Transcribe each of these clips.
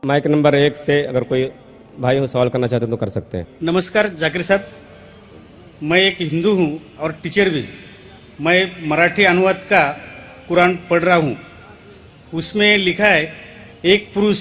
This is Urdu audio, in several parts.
مائک نمبر 1 سے اگر کوئی بھائی ہو سوال کرنا چاہتے ہیں تو کر سکتے ہیں. نمسکار جاکر صاحب, میں ایک ہندو ہوں اور ٹیچر بھی. میں مراٹھی انواد کا قرآن پڑھ رہا ہوں. اس میں لکھا ہے ایک پروش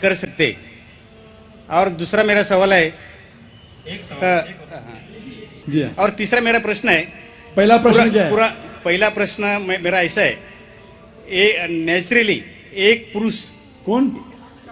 کر سکتے. اور دوسرا میرا سوال ہے جی اور تیسرا میرا پرشن ہے. پہلا پرشن کیا ہے؟ پہلا پرشن میرا ایسا ہے, نیچرلی ایک پروش کون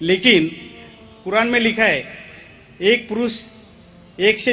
لیکن قرآن میں لکھا ہے ایک پروش ایک سے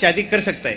شادی کر سکتا ہے.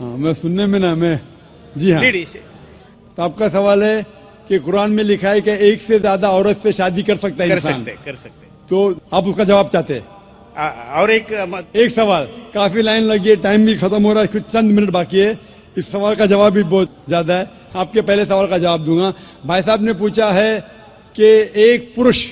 ہاں میں سننے میں نا میں جی ہاں. تو آپ کا سوال ہے کہ قرآن میں لکھا ہے کہ ایک سے زیادہ عورت سے شادی کر سکتا ہے انسان. کر سکتے. تو آپ اس کا جواب چاہتے ہیں؟ اور ایک سوال, کافی لائن لگی ہے, ٹائم بھی ختم ہو رہا ہے, کچھ چند منٹ باقی ہے. اس سوال کا جواب بھی بہت زیادہ ہے. آپ کے پہلے سوال کا جواب دوں گا. بھائی صاحب نے پوچھا ہے کہ ایک پروش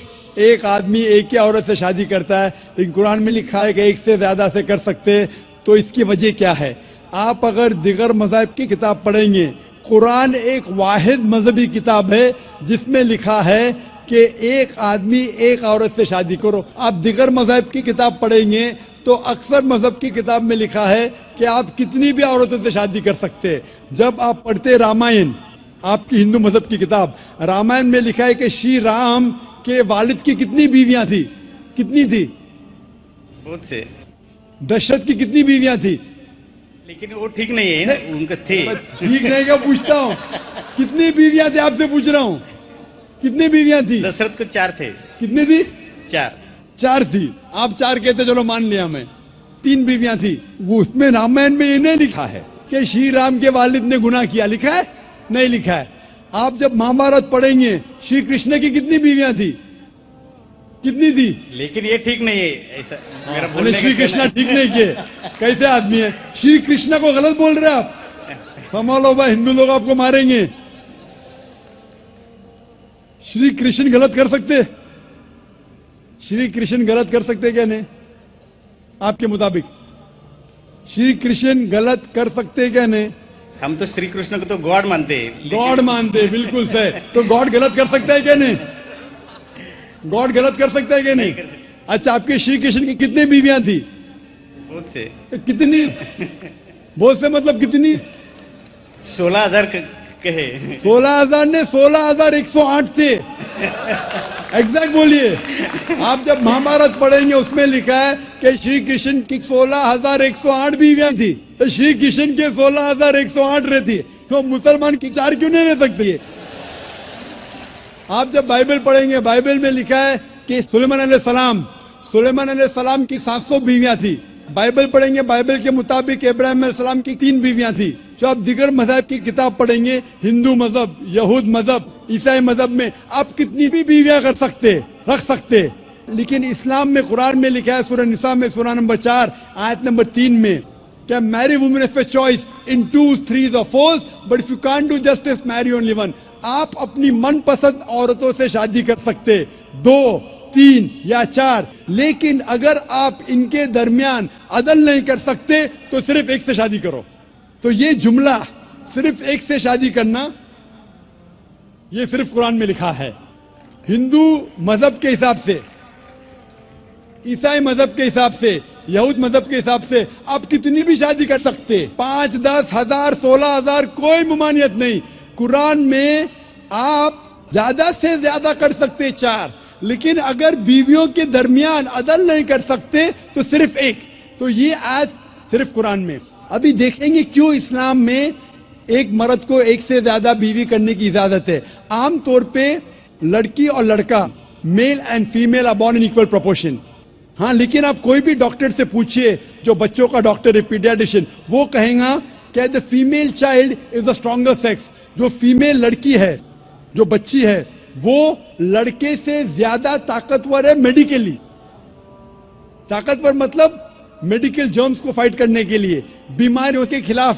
ایک آدمی ایک ہی عورت سے شادی کرتا ہے, لیکن قرآن میں لکھا ہے کہ ایک سے زیادہ سے کر سکتے. تو اس کی وجہ کیا ہے؟ آپ اگر دیگر مذاہب کی کتاب پڑھیں گے, قرآن ایک واحد مذہبی کتاب ہے جس میں لکھا ہے کہ ایک آدمی ایک عورت سے شادی کرو. آپ دیگر مذاہب کی کتاب پڑھیں گے تو اکثر مذہب کی کتاب میں لکھا ہے کہ آپ کتنی بھی عورتوں سے شادی کر سکتے. جب آپ پڑھتے رامائن, آپ کی ہندو مذہب کی کتاب رامائن میں لکھا ہے کہ شری رام کے والد کی کتنی بیویاں تھی؟ کتنی تھی؟ بہت سے. دشرت کی کتنی بیویاں تھی؟ لیکن وہ ٹھیک نہیں ہے نا, ان کا تھے. ٹھیک نہیں کیا پوچھتا ہوں, کتنی بیویاں تھی آپ سے پوچھ رہا ہوں. کتنی بیویاں تھی؟ دشرت کو 4 تھے. کتنی تھی؟ 4 تھی. آپ 4 کہتے, چلو مان لیا میں. 3 بیویاں تھی. وہ اس میں رامائن میں یہ نہیں لکھا ہے کہ شری رام کے والد نے گناہ کیا. لکھا ہے؟ نہیں لکھا ہے. آپ جب مہابھارت پڑھیں گے, شری کرشن کی کتنی بیویاں تھی؟ کتنی تھی؟ لیکن یہ ٹھیک نہیں ہے ایسا. شری کرشن ٹھیک نہیں کیے, کیسے آدمی ہے؟ شری کرشن کو غلط بول رہے آپ. سنبھالو بھائی, ہندو لوگ آپ کو ماریں گے. شری کرشن غلط کر سکتے؟ شری کرشن غلط کر سکتے کیا نہیں آپ کے مطابق؟ شری کرشن غلط کر سکتے کیا نہیں؟ ہم تو شری کرشن کو تو گاڈ مانتے ہیں. گاڈ مانتے, بالکل صحیح. تو گاڈ غلط کر سکتا ہے کیا نہیں؟ گاڈ غلط کر سکتا ہے کیا نہیں؟ اچھا, آپ کے شری کرشن کی کتنی بیویاں تھی؟ بہت سے. کتنی؟ بہت سے مطلب کتنی؟ 16,000 کہے. 16,000 نے 16,108 تھے. ایگزیکٹ بولیے. آپ جب مہابھارت پڑھیں گے اس میں لکھا ہے کہ شری کرشن کی 16,108 بیویاں تھی. شری کرشن کے 16,108 رہتی. تو مسلمان کی 4 کیوں نہیں رہ سکتی ہے؟ آپ جب بائبل پڑھیں گے, بائبل میں لکھا ہے کہ سلیمان علیہ السلام کی 700 بیویاں تھی. بائبل پڑھیں گے, بائبل کے مطابق ابراہیم علیہ السلام کی 3 بیویاں تھی. جو آپ دیگر مذہب کی کتاب پڑھیں گے, ہندو مذہب, یہود مذہب, عیسائی مذہب میں آپ کتنی بھی بیویاں رکھ سکتے. لیکن اسلام میں قرآن میں لکھا ہے سورہ نساء میں سورہ نمبر 4 آیت نمبر 3 میں کہ marry women of your choice in 2s, 3s or 4s, but if you can't do justice, marry only one. آپ اپنی من پسند عورتوں سے شادی کر سکتے, 2, 3 یا 4, لیکن اگر آپ ان کے درمیان عدل نہیں کر سکتے تو صرف ایک سے شادی کرو. تو یہ جملہ صرف ایک سے شادی کرنا, یہ صرف قرآن میں لکھا ہے. ہندو مذہب کے حساب سے, عیسائی مذہب کے حساب سے, یہود مذہب کے حساب سے آپ کتنی بھی شادی کر سکتے. 5, 10, 1000, 16,000 کوئی ممانعت نہیں. قرآن میں آپ زیادہ سے زیادہ کر سکتے 4, لیکن اگر بیویوں کے درمیان عدل نہیں کر سکتے تو صرف ایک. تو یہ آیت صرف قرآن میں. ابھی دیکھیں گے کیوں اسلام میں ایک مرد کو ایک سے زیادہ بیوی کرنے کی اجازت ہے. عام طور پہ لڑکی اور لڑکا, male and female are born in equal proportion. ہاں, لیکن آپ کوئی بھی ڈاکٹر سے پوچھئے, جو بچوں کا ڈاکٹر ہے, پیڈیاٹریشین, وہ کہیں گا کہ the female child is the stronger sex. جو فیمیل لڑکی ہے, جو بچی ہے, وہ لڑکے سے زیادہ طاقتور ہے میڈیکلی. طاقتور مطلب میڈیکل جرمز کو فائٹ کرنے کے لیے, بیماریوں کے خلاف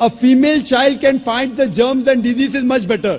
a female child can fight the germs and diseases much better.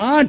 8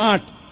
8.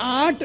8